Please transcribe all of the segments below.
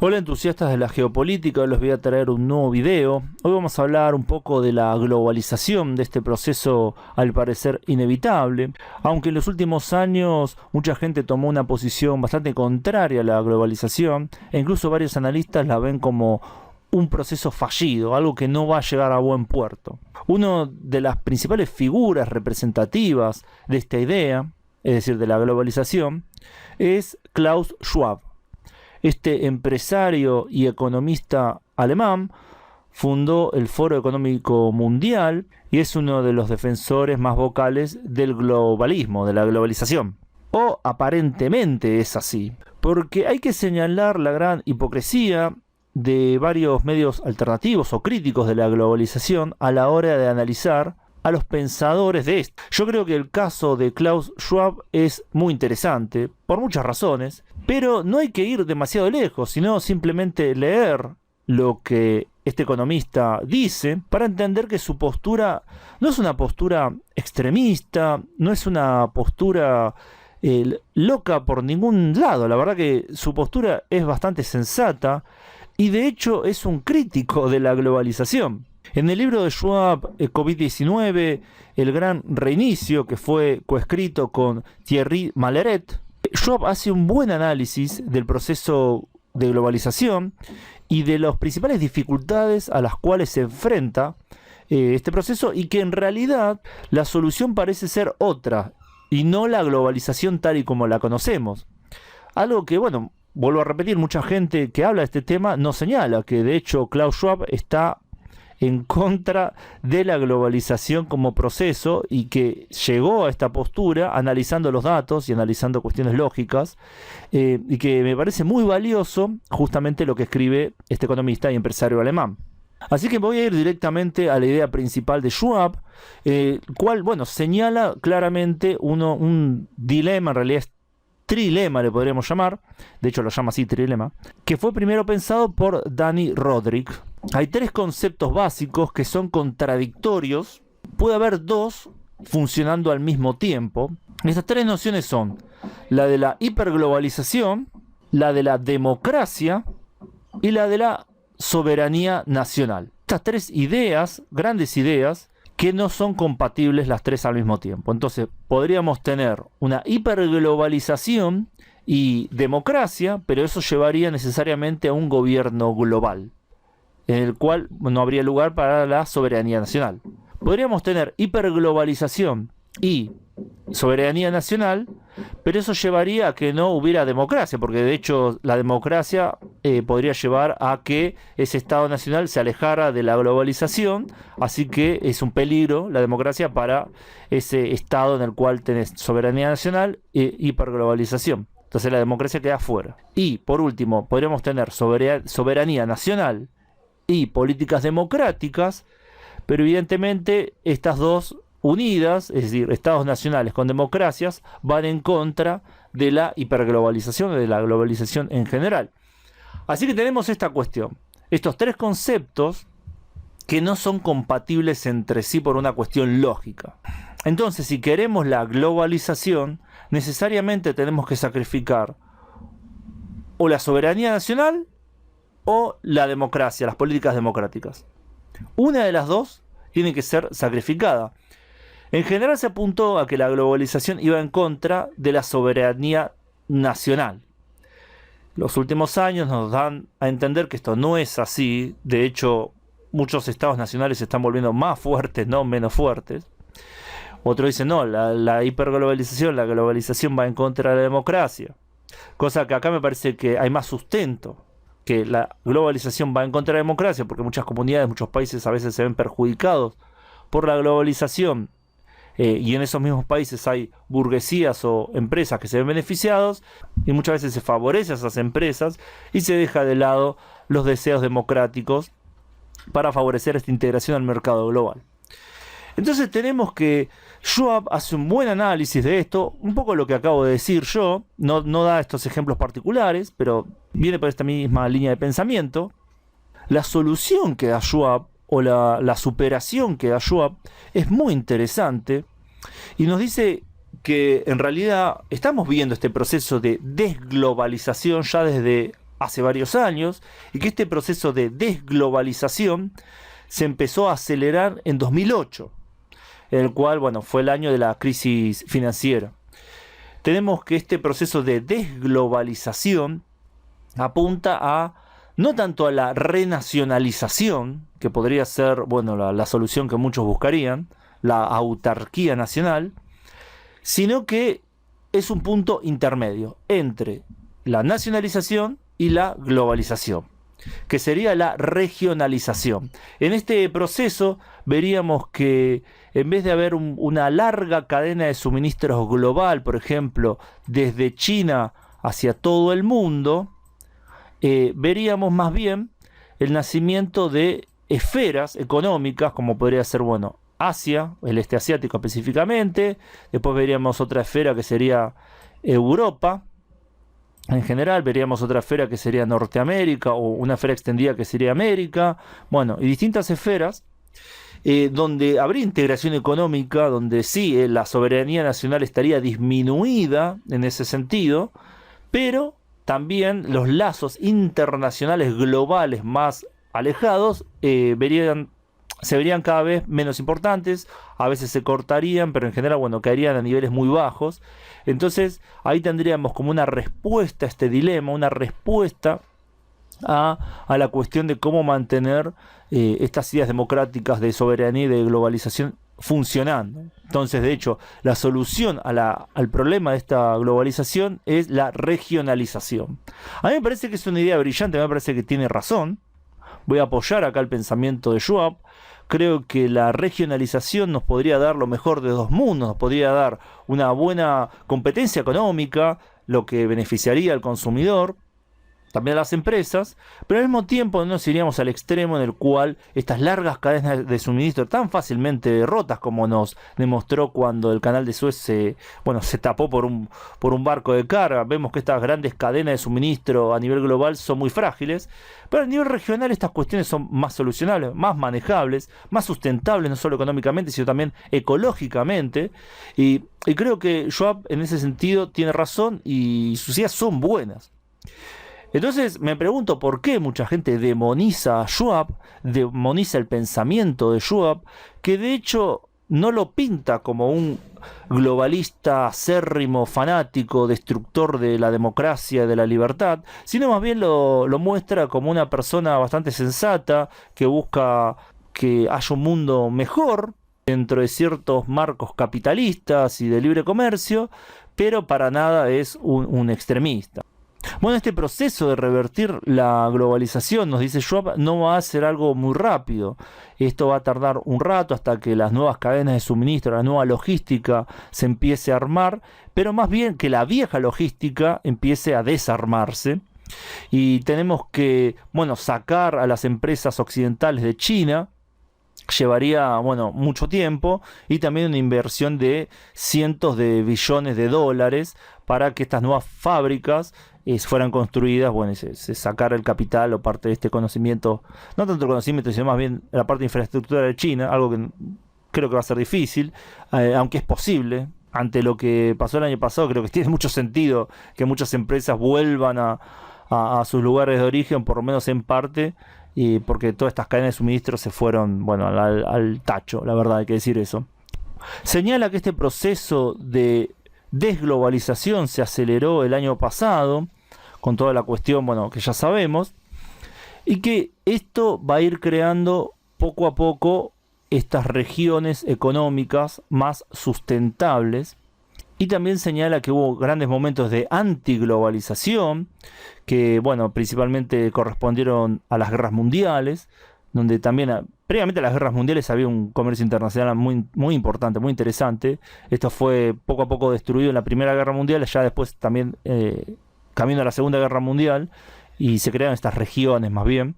Hola entusiastas de la geopolítica, les voy a traer un nuevo video. Hoy vamos a hablar un poco de la globalización, de este proceso al parecer inevitable. Aunque en los últimos años mucha gente tomó una posición bastante contraria a la globalización, e incluso varios analistas la ven como un proceso fallido, algo que no va a llegar a buen puerto. Una de las principales figuras representativas de esta idea, es decir, de la globalización, es Klaus Schwab. Este empresario y economista alemán fundó el Foro Económico Mundial y es uno de los defensores más vocales del globalismo, de la globalización. O aparentemente es así, porque hay que señalar la gran hipocresía de varios medios alternativos o críticos de la globalización a la hora de analizar a los pensadores de esto. Yo creo que el caso de Klaus Schwab es muy interesante, por muchas razones, pero no hay que ir demasiado lejos, sino simplemente leer lo que este economista dice para entender que su postura no es una postura extremista, no es una postura loca por ningún lado. La verdad que su postura es bastante sensata y de hecho es un crítico de la globalización. En el libro de Schwab, COVID-19, El Gran Reinicio, que fue coescrito con Thierry Malleret, Schwab hace un buen análisis del proceso de globalización y de las principales dificultades a las cuales se enfrenta este proceso, y que en realidad la solución parece ser otra y no la globalización tal y como la conocemos. Algo que, bueno, vuelvo a repetir, mucha gente que habla de este tema no señala que de hecho Klaus Schwab está en contra de la globalización como proceso y que llegó a esta postura analizando los datos y analizando cuestiones lógicas, y que me parece muy valioso justamente lo que escribe este economista y empresario alemán. Así que voy a ir directamente a la idea principal de Schwab, cual, bueno, señala claramente un dilema, en realidad es trilema le podríamos llamar, de hecho lo llama así trilema, que fue primero pensado por Dani Rodrik. Hay tres conceptos básicos que son contradictorios, puede haber dos funcionando al mismo tiempo. Estas tres nociones son la de la hiperglobalización, la de la democracia y la de la soberanía nacional. Estas tres ideas, grandes ideas, que no son compatibles las tres al mismo tiempo. Entonces podríamos tener una hiperglobalización y democracia, pero eso llevaría necesariamente a un gobierno global, en el cual no habría lugar para la soberanía nacional. Podríamos tener hiperglobalización y soberanía nacional, pero eso llevaría a que no hubiera democracia, porque de hecho la democracia podría llevar a que ese Estado nacional se alejara de la globalización, así que es un peligro la democracia para ese Estado en el cual tenés soberanía nacional e hiperglobalización. Entonces la democracia queda fuera. Y por último, podríamos tener soberanía nacional y políticas democráticas, pero evidentemente estas dos unidas, es decir, estados nacionales con democracias, van en contra de la hiperglobalización, de la globalización en general. Así que tenemos esta cuestión, estos tres conceptos que no son compatibles entre sí por una cuestión lógica. Entonces, si queremos la globalización, necesariamente tenemos que sacrificar o la soberanía nacional o la democracia, las políticas democráticas. Una de las dos tiene que ser sacrificada. En general se apuntó a que la globalización iba en contra de la soberanía nacional. Los últimos años nos dan a entender que esto no es así. De hecho, muchos estados nacionales se están volviendo más fuertes, no menos fuertes. Otros dicen, no, la hiperglobalización, la globalización va en contra de la democracia. Cosa que acá me parece que hay más sustento, que la globalización va en contra de la democracia, porque muchas comunidades, muchos países a veces se ven perjudicados por la globalización. Y en esos mismos países hay burguesías o empresas que se ven beneficiados, y muchas veces se favorece a esas empresas y se deja de lado los deseos democráticos para favorecer esta integración al mercado global. Entonces tenemos que Schwab hace un buen análisis de esto, un poco lo que acabo de decir yo, no da estos ejemplos particulares, pero viene por esta misma línea de pensamiento. La solución que da Schwab, o la superación que da Schwab, es muy interesante y nos dice que en realidad estamos viendo este proceso de desglobalización ya desde hace varios años y que este proceso de desglobalización se empezó a acelerar en 2008, en el cual, bueno, fue el año de la crisis financiera. Tenemos que este proceso de desglobalización apunta a no tanto a la renacionalización, que podría ser, bueno, la solución que muchos buscarían, la autarquía nacional, sino que es un punto intermedio entre la nacionalización y la globalización, que sería la regionalización. En este proceso veríamos que en vez de haber una larga cadena de suministros global, por ejemplo, desde China hacia todo el mundo, veríamos más bien el nacimiento de esferas económicas, como podría ser, bueno, Asia, el este asiático específicamente. Después veríamos otra esfera que sería Europa. En general veríamos otra esfera que sería Norteamérica, o una esfera extendida que sería América. Bueno, y distintas esferas donde habría integración económica, donde sí, la soberanía nacional estaría disminuida en ese sentido, pero también los lazos internacionales globales más alejados se verían cada vez menos importantes, a veces se cortarían, pero en general, bueno, caerían a niveles muy bajos. Entonces ahí tendríamos como una respuesta a este dilema, una respuesta a la cuestión de cómo mantener estas ideas democráticas de soberanía y de globalización funcionando. Entonces, de hecho, la solución al problema de esta globalización es la regionalización. A mí me parece que es una idea brillante, me parece que tiene razón. Voy a apoyar acá el pensamiento de Schwab. Creo que la regionalización nos podría dar lo mejor de dos mundos, nos podría dar una buena competencia económica, lo que beneficiaría al consumidor, también a las empresas, pero al mismo tiempo no nos iríamos al extremo en el cual estas largas cadenas de suministro tan fácilmente rotas, como nos demostró cuando el canal de Suez se tapó por un barco de carga. Vemos que estas grandes cadenas de suministro a nivel global son muy frágiles, pero a nivel regional estas cuestiones son más solucionables, más manejables, más sustentables, no solo económicamente, sino también ecológicamente, y creo que Schwab en ese sentido tiene razón y sus ideas son buenas. Entonces me pregunto por qué mucha gente demoniza a Schwab, demoniza el pensamiento de Schwab, que de hecho no lo pinta como un globalista acérrimo, fanático, destructor de la democracia, de la libertad, sino más bien lo muestra como una persona bastante sensata, que busca que haya un mundo mejor dentro de ciertos marcos capitalistas y de libre comercio, pero para nada es un extremista. Bueno, este proceso de revertir la globalización, nos dice Schwab, no va a ser algo muy rápido. Esto va a tardar un rato hasta que las nuevas cadenas de suministro, la nueva logística se empiece a armar, pero más bien que la vieja logística empiece a desarmarse. Y tenemos que, sacar a las empresas occidentales de China. Llevaría, mucho tiempo y también una inversión de cientos de billones de dólares para que estas nuevas fábricas fueran construidas, se sacara el capital o parte de este conocimiento, no tanto el conocimiento, sino más bien la parte de infraestructura de China, algo que creo que va a ser difícil, aunque es posible. Ante lo que pasó el año pasado, creo que tiene mucho sentido que muchas empresas vuelvan a sus lugares de origen, por lo menos en parte, y porque todas estas cadenas de suministro se fueron al tacho, la verdad, hay que decir eso. Señala que este proceso de desglobalización se aceleró el año pasado, con toda la cuestión que ya sabemos, y que esto va a ir creando poco a poco estas regiones económicas más sustentables. Y también señala que hubo grandes momentos de antiglobalización, que principalmente correspondieron a las guerras mundiales, donde también previamente a las guerras mundiales había un comercio internacional muy, muy importante, muy interesante. Esto fue poco a poco destruido en la Primera Guerra Mundial, ya después también camino a la Segunda Guerra Mundial, y se crearon estas regiones más bien.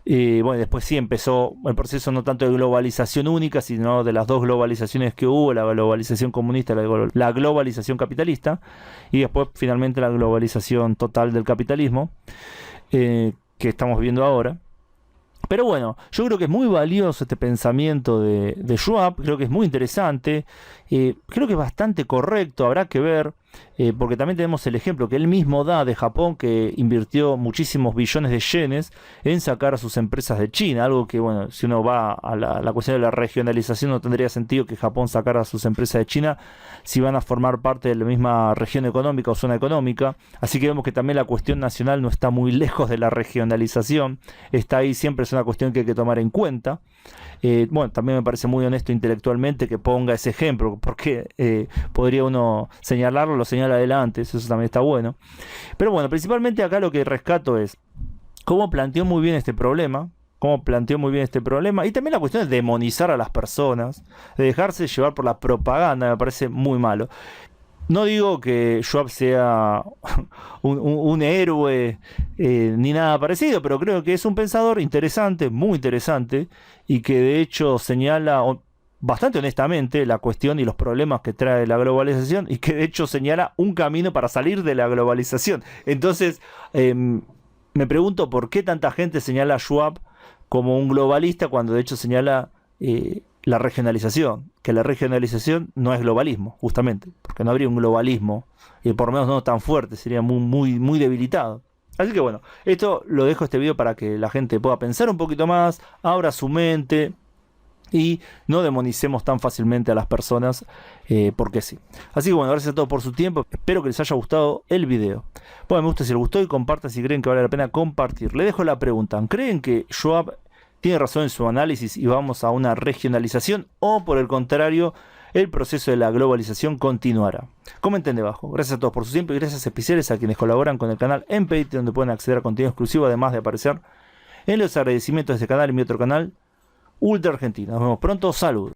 Después sí empezó el proceso no tanto de globalización única, sino de las dos globalizaciones que hubo, la globalización comunista y la globalización capitalista, y después finalmente la globalización total del capitalismo, que estamos viendo ahora. Pero yo creo que es muy valioso este pensamiento de Schwab, creo que es muy interesante, creo que es bastante correcto, habrá que ver. porque también tenemos el ejemplo que él mismo da de Japón, que invirtió muchísimos billones de yenes en sacar a sus empresas de China, algo que, bueno, si uno va a la cuestión de la regionalización, no tendría sentido que Japón sacara a sus empresas de China si van a formar parte de la misma región económica o zona económica. Así que vemos que también la cuestión nacional no está muy lejos de la regionalización, está ahí, siempre es una cuestión que hay que tomar en cuenta. Bueno, también me parece muy honesto intelectualmente que ponga ese ejemplo, porque podría uno señalarlo, lo señala adelante, eso también está bueno. Pero bueno, principalmente acá lo que rescato es cómo planteó muy bien este problema, y también la cuestión de demonizar a las personas, de dejarse llevar por la propaganda, me parece muy malo. No digo que Schwab sea un héroe ni nada parecido, pero creo que es un pensador interesante, muy interesante, y que de hecho señala bastante honestamente la cuestión y los problemas que trae la globalización, y que de hecho señala un camino para salir de la globalización. Entonces, me pregunto por qué tanta gente señala a Schwab como un globalista cuando de hecho señala la regionalización, que la regionalización no es globalismo, justamente, porque no habría un globalismo, y por lo menos no tan fuerte, sería muy debilitado. Así que bueno, esto lo dejo este video para que la gente pueda pensar un poquito más, abra su mente y no demonicemos tan fácilmente a las personas, porque sí. Así que bueno, gracias a todos por su tiempo, espero que les haya gustado el video. Pongan me gusta si les gustó y compartan si creen que vale la pena compartir. Le dejo la pregunta, ¿creen que Schwab tiene razón en su análisis y vamos a una regionalización, o por el contrario, el proceso de la globalización continuará? Comenten debajo. Gracias a todos por su tiempo y gracias especiales a quienes colaboran con el canal en Patreon, donde pueden acceder a contenido exclusivo, además de aparecer en los agradecimientos de este canal y mi otro canal, Ultra Argentina. Nos vemos pronto, salud.